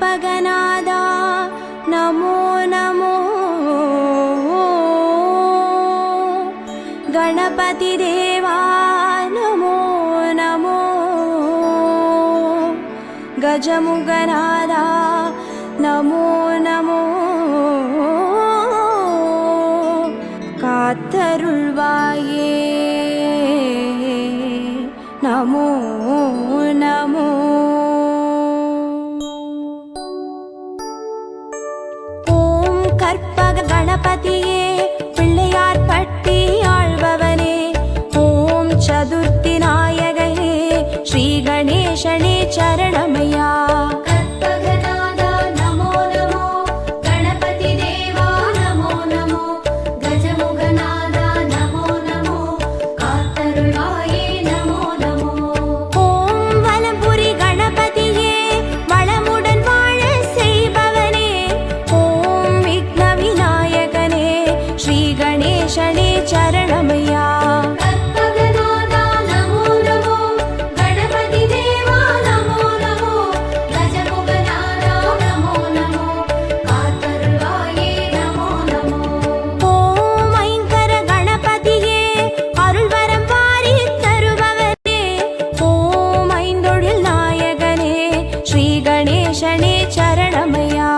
கற்பகநாதா நமோ நமோ गणपति देवा नमो नमो गजमुगनादा नमो नमो कात्तरुள்வாயே नमो नमो ओम कर्पग गणपतिये पिள்ளையார் பட்டி ஆழ்பவனே ஓம் சதுர்த்தி நாயகனே ஸ்ரீ கணேசனே சரணமையா கற்பகநாதா நமோ நமோ கணபதி தேவா நமோ நமோ கஜமுகநாதா நமோ நமோ காத்தருள்வாயே நமோ நமோ ஓம் வலம்புரி கணபதியே வளமுடன் வாழ செய்பவனே ஓம் விக்ன விநாயகனே ஸ்ரீ கணேசனே சரணமையா கற்பகநாதா நமோ நமோ கணபதி தேவா நமோ நமோ கஜமுகநாதா நமோ நமோ காத்தருள்வாயே நமோ நமோ ஓம் ஐங்கர கணபதியே அருள்வரம் வாரித் தருபவனே ஓம் ஐந்தொழில் நாயகனே ஸ்ரீ கணேசனே சரணமையா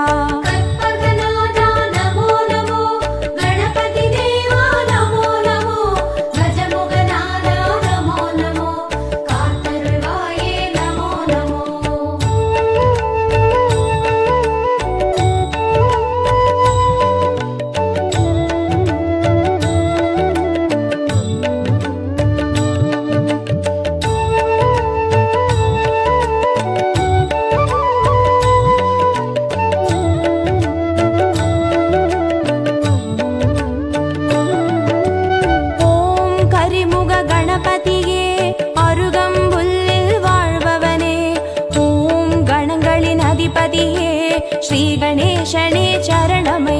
கற்பகநாதா நமோ நமோ கணபதி தேவா நமோ நமோ கஜமுகநாதா நமோ நமோ காத்தருள்வாயே நமோ நமோ ஓம் கரிமுக கணபதியே அருகம்புல்லில் வாழ்பவனே ஓம் கணங்களின் அதிபதியே ஸ்ரீ கணேசனே சரணமையா